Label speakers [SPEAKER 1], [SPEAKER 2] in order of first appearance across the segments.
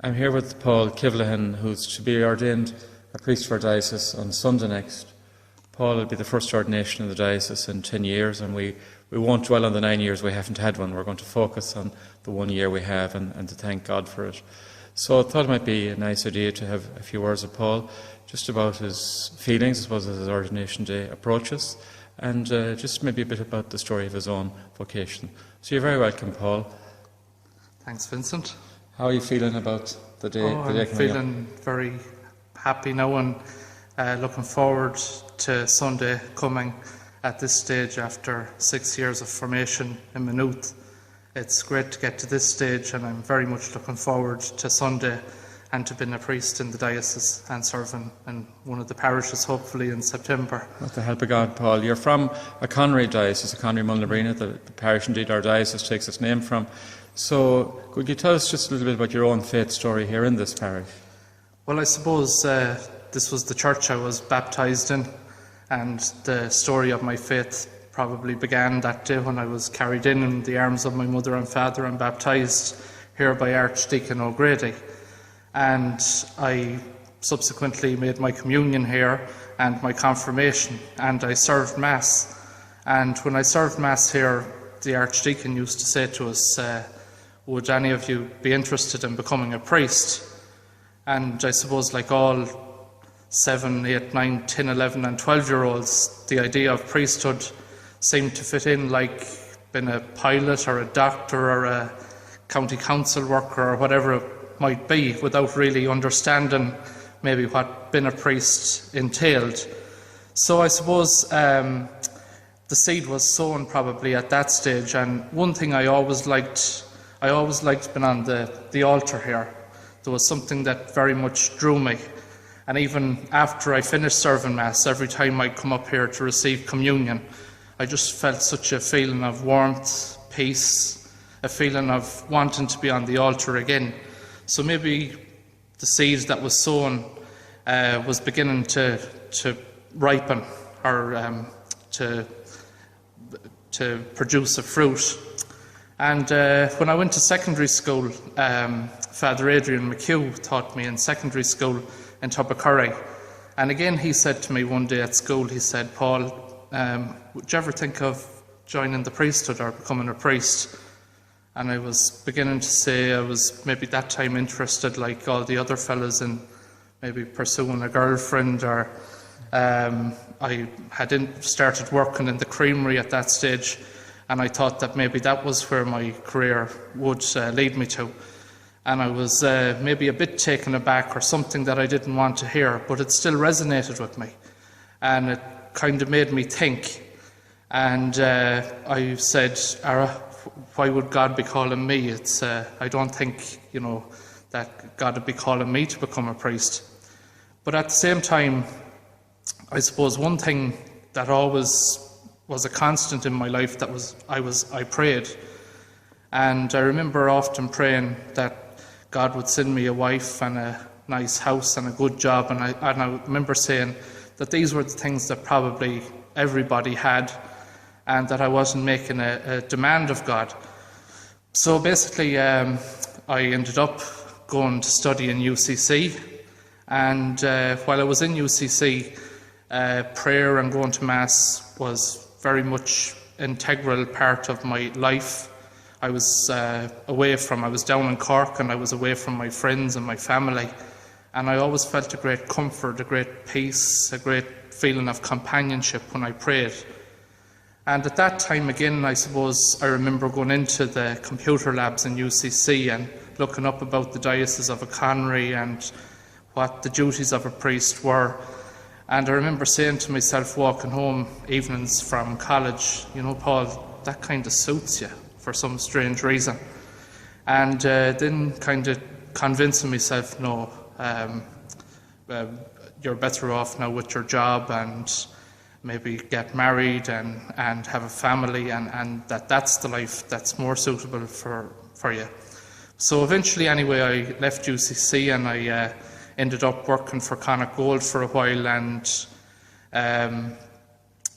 [SPEAKER 1] I'm here with Paul Kivlehan, who's to be ordained a priest for our diocese on Sunday next. Paul will be the first ordination in the diocese in 10 years, and we won't dwell on the 9 years we haven't had one. We're going to focus on the 1 year we have and to thank God for it. So I thought it might be a nice idea to have a few words with Paul, just about his feelings, I suppose, as his ordination day approaches, and just maybe a bit about the story of his own vocation. So you're very welcome, Paul.
[SPEAKER 2] Thanks, Vincent.
[SPEAKER 1] How are you feeling about the day?
[SPEAKER 2] I'm feeling very happy now and looking forward to Sunday coming at this stage after 6 years of formation in Maynooth. It's great to get to this stage, and I'm very much looking forward to Sunday and to being a priest in the diocese and serving in one of the parishes, hopefully in September.
[SPEAKER 1] With the help of God, Paul. You're from Achonry Diocese, Achonry Mullabrina, the parish indeed our diocese takes its name from. So could you tell us just a little bit about your own faith story here in this parish?
[SPEAKER 2] Well, I suppose this was the church I was baptised in, and the story of my faith probably began that day when I was carried in the arms of my mother and father and baptised here by Archdeacon O'Grady. And I subsequently made my communion here and my confirmation, and I served Mass. And when I served Mass here, the Archdeacon used to say to us, would any of you be interested in becoming a priest? And I suppose, like all 7, 8, 9, 10, 11 and 12-year-olds, the idea of priesthood seemed to fit in like being a pilot or a doctor or a county council worker or whatever it might be, without really understanding maybe what being a priest entailed. So I suppose the seed was sown probably at that stage, and one thing I always liked being on the altar here. There was something that very much drew me, and even after I finished serving Mass, every time I'd come up here to receive communion, I just felt such a feeling of warmth, peace, a feeling of wanting to be on the altar again. So maybe the seed that was sown was beginning to ripen, or to produce a fruit. And when I went to secondary school, Father Adrian McHugh taught me in secondary school in Achonry. And again he said to me one day at school, he said, Paul, would you ever think of joining the priesthood or becoming a priest? And I was beginning to say I was maybe that time interested, like all the other fellas, in maybe pursuing a girlfriend, or I had started working in the creamery at that stage, and I thought that maybe that was where my career would lead me to. And I was maybe a bit taken aback, or something that I didn't want to hear, but it still resonated with me, and it kind of made me think. And I said, why would God be calling me? It's I don't think, that God would be calling me to become a priest. But at the same time, I suppose one thing that always was a constant in my life I prayed. And I remember often praying that God would send me a wife and a nice house and a good job. And I remember saying that these were the things that probably everybody had, and that I wasn't making a demand of God. So basically, I ended up going to study in UCC, and while I was in UCC, prayer and going to Mass was very much an integral part of my life. I was I was down in Cork, and I was away from my friends and my family, and I always felt a great comfort, a great peace, a great feeling of companionship when I prayed. And at that time again, I suppose I remember going into the computer labs in UCC and looking up about the Diocese of Achonry and what the duties of a priest were. And I remember saying to myself, walking home evenings from college, Paul, that kind of suits you for some strange reason. And then kind of convincing myself, no, you're better off now with your job, and maybe get married and have a family, and that's the life that's more suitable for you. So eventually, anyway, I left UCC, and I ended up working for Connacht Gold for a while, and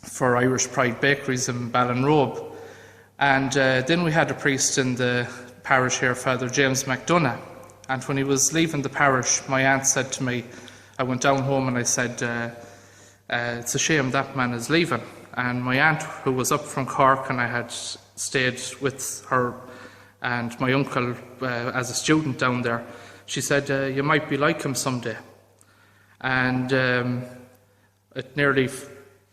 [SPEAKER 2] for Irish Pride Bakeries in Ballinrobe. And then we had a priest in the parish here, Father James McDonough, And when he was leaving the parish, my aunt said to me, I went down home and I said, it's a shame that man is leaving. And my aunt, who was up from Cork, and I had stayed with her and my uncle as a student down there, she said, you might be like him someday. And it nearly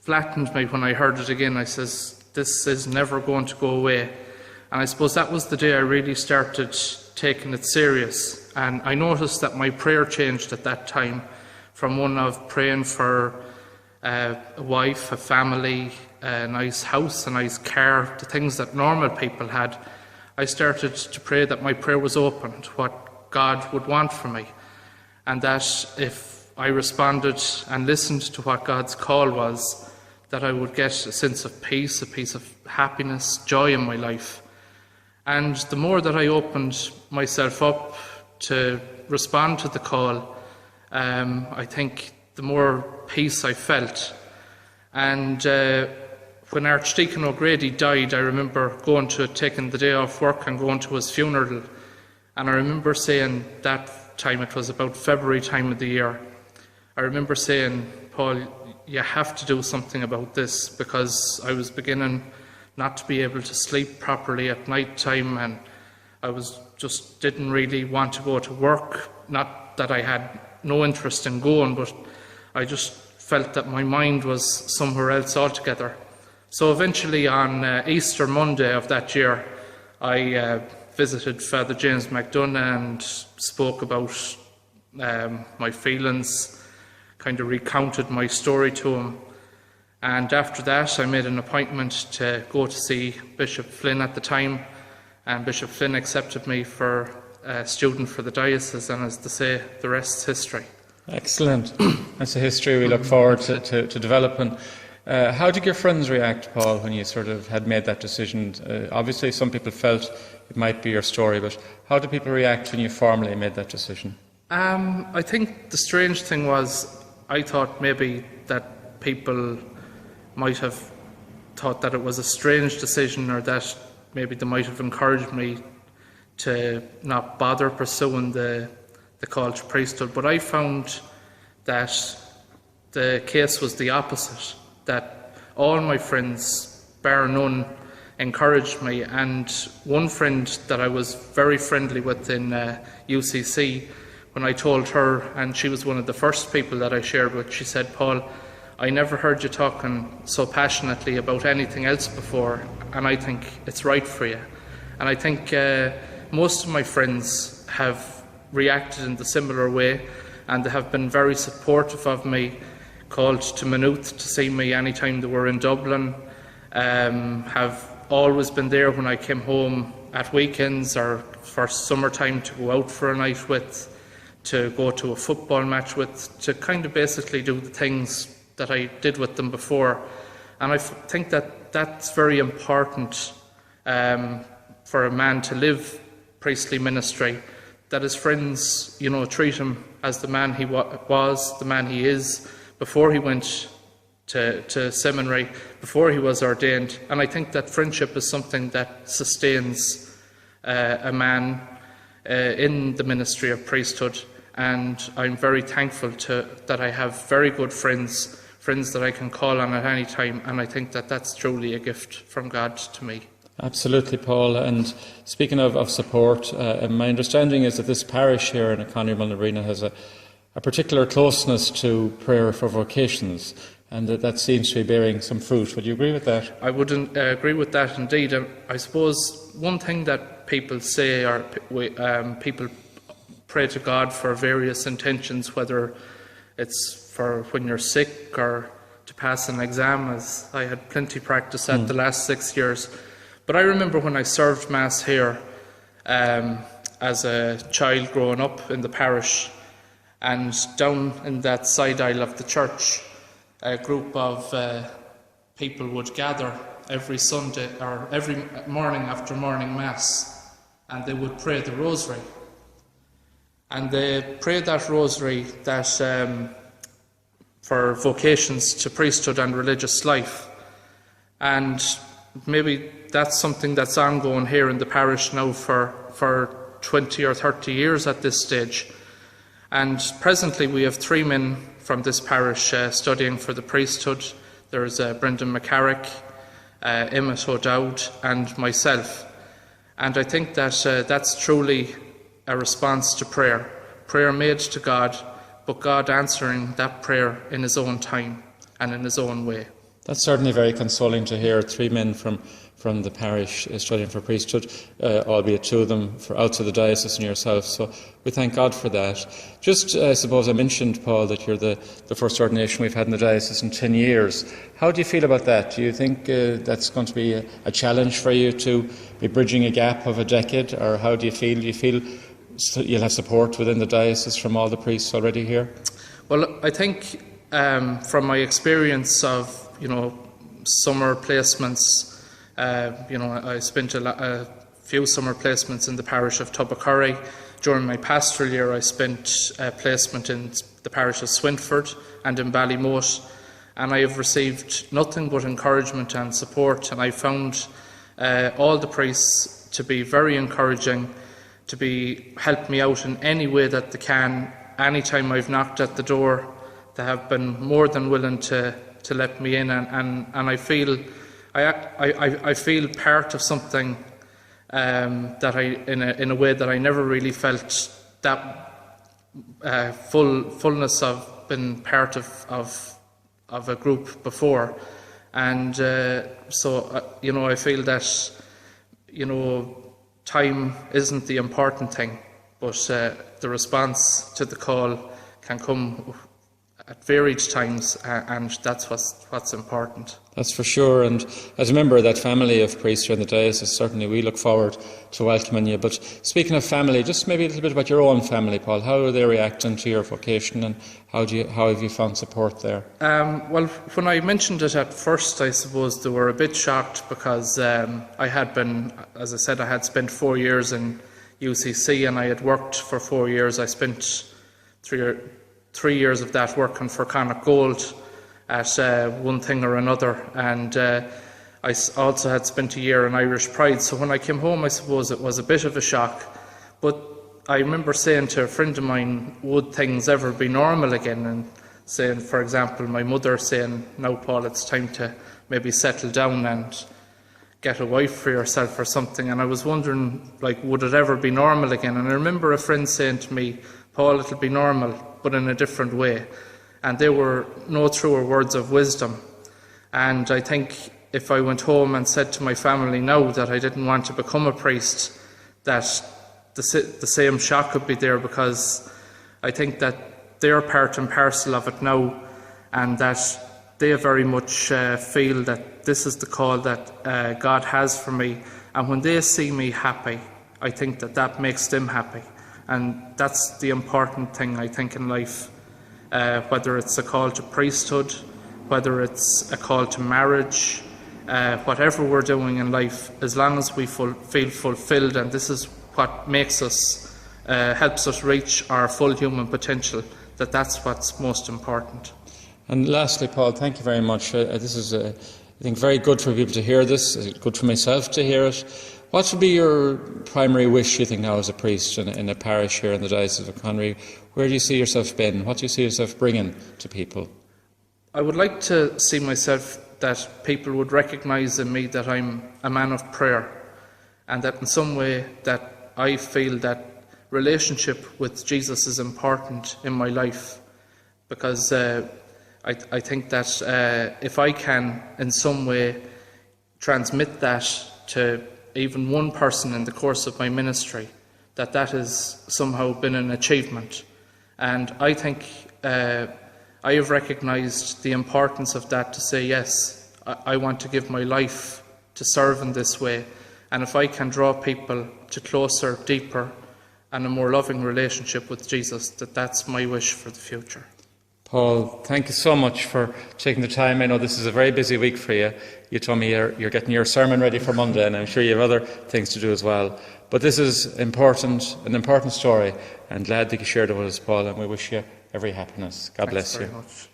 [SPEAKER 2] flattened me when I heard it again. I says, this is never going to go away. And I suppose that was the day I really started taking it serious. And I noticed that my prayer changed at that time from one of praying for a wife, a family, a nice house, a nice car, the things that normal people had. I started to pray that my prayer was open to what God would want from me, and that if I responded and listened to what God's call was, that I would get a sense of peace, a piece of happiness, joy in my life. And the more that I opened myself up to respond to the call, I think the more peace I felt. And when Archdeacon O'Grady died, I remember taking the day off work and going to his funeral. And I remember saying, that time, it was about February time of the year, I remember saying, Paul, you have to do something about this, because I was beginning not to be able to sleep properly at night time, and I didn't really want to go to work. Not that I had no interest in going, but I just felt that my mind was somewhere else altogether. So eventually on Easter Monday of that year, I visited Father James McDonough and spoke about my feelings, kind of recounted my story to him. And after that, I made an appointment to go to see Bishop Flynn at the time, and Bishop Flynn accepted me for a student for the diocese, and as they say, the rest's history.
[SPEAKER 1] Excellent. That's a history we look forward to developing. How did your friends react, Paul, when you sort of had made that decision? Obviously, some people felt it might be your story, but how did people react when you formally made that decision?
[SPEAKER 2] I think the strange thing was, I thought maybe that people might have thought that it was a strange decision, or that maybe they might have encouraged me to not bother pursuing the call to priesthood. But I found that the case was the opposite, that all my friends, bar none, encouraged me. And one friend that I was very friendly with in UCC, when I told her, and she was one of the first people that I shared with, she said, Paul, I never heard you talking so passionately about anything else before, and I think it's right for you. And I think most of my friends have reacted in the similar way, and they have been very supportive of me, called to Maynooth to see me anytime they were in Dublin, have always been there when I came home at weekends or for summertime to go out for a night with, to go to a football match with, to kind of basically do the things that I did with them before. And I think that that's very important for a man to live priestly ministry, that his friends, treat him as the man he was, the man he is, before he went to seminary, before he was ordained. And I think that friendship is something that sustains a man in the ministry of priesthood. And I'm very thankful that I have very good friends that I can call on at any time, and I think that that's truly a gift from God to me.
[SPEAKER 1] Absolutely, Paul. And speaking of support, my understanding is that this parish here in Achonry Mullinarena has a particular closeness to prayer for vocations, and that seems to be bearing some fruit. Would you agree with that?
[SPEAKER 2] I would agree with that indeed. I suppose one thing that people say, or people pray to God for various intentions, whether it's for when you're sick or to pass an exam, as I had plenty practice at the last 6 years. But I remember when I served Mass here as a child growing up in the parish, and down in that side aisle of the church, a group of people would gather every Sunday or every morning after morning Mass, and they would pray the Rosary. And they prayed that Rosary that for vocations to priesthood and religious life. And maybe that's something that's ongoing here in the parish now for 20 or 30 years at this stage. And presently we have 3 men from this parish studying for the priesthood. There's Brendan McCarrick, Emmett O'Dowd and myself. And I think that that's truly a response to prayer. Prayer made to God, but God answering that prayer in his own time and in his own way.
[SPEAKER 1] That's certainly very consoling to hear. 3 men from the parish studying for priesthood, albeit 2 of them for outside the diocese and yourself. So we thank God for that. Just, I suppose I mentioned, Paul, that you're the first ordination we've had in the diocese in 10 years. How do you feel about that? Do you think that's going to be a challenge for you to be bridging a gap of a decade, or how do you feel? Do you feel you'll have support within the diocese from all the priests already here?
[SPEAKER 2] Well, I think from my experience of, summer placements, I spent a few summer placements in the parish of Achonry. During my pastoral year, I spent a placement in the parish of Swinford and in Ballymote, and I have received nothing but encouragement and support, and I found all the priests to be very encouraging, to help me out in any way that they can. Anytime I've knocked at the door, they have been more than willing to let me in, and I feel I feel part of something that in a way that I never really felt that fullness of being part of a group before, and so I feel that time isn't the important thing, but the response to the call can come at varied times, and that's what's important.
[SPEAKER 1] That's for sure. And as a member of that family of priests here in the diocese, certainly we look forward to welcoming you. But speaking of family, just maybe a little bit about your own family, Paul. How are they reacting to your vocation, and how have you found support there?
[SPEAKER 2] Well, when I mentioned it at first, I suppose they were a bit shocked, because I had been, as I said, I had spent 4 years in UCC, and I had worked for 4 years. I spent 3 years of that working for Connacht Gold at one thing or another, and I also had spent a year in Irish Pride. So when I came home, I suppose it was a bit of a shock, but I remember saying to a friend of mine, would things ever be normal again? And saying, for example, my mother saying, now Paul, it's time to maybe settle down and get a wife for yourself or something. And I was wondering, would it ever be normal again? And I remember a friend saying to me, Paul, it'll be normal, but in a different way. And they were no truer words of wisdom. And I think if I went home and said to my family now that I didn't want to become a priest, that the same shock could be there, because I think that they're part and parcel of it now, and that they very much feel that this is the call that God has for me. And when they see me happy, I think that makes them happy. And that's the important thing, I think, in life, whether it's a call to priesthood, whether it's a call to marriage, whatever we're doing in life, as long as we feel fulfilled, and this is what makes us, helps us reach our full human potential, that's what's most important.
[SPEAKER 1] And lastly, Paul, thank you very much. This is, I think, very good for people to hear this, good for myself to hear it. What would be your primary wish, you think, now as a priest in a parish here in the Diocese of Achonry? Where do you see yourself being? What do you see yourself bringing to people?
[SPEAKER 2] I would like to see myself that people would recognise in me that I'm a man of prayer, and that in some way that I feel that relationship with Jesus is important in my life, because I think that if I can in some way transmit that to even one person in the course of my ministry, that has somehow been an achievement. And I think I have recognised the importance of that, to say, yes, I want to give my life to serve in this way. And if I can draw people to closer, deeper and a more loving relationship with Jesus, that's my wish for the future.
[SPEAKER 1] Paul, thank you so much for taking the time. I know this is a very busy week for you. You told me you're getting your sermon ready for Monday, and I'm sure you have other things to do as well. But this is an important story, and glad that you shared it with us, Paul, and we wish you every happiness. God bless you.
[SPEAKER 2] Thanks very much.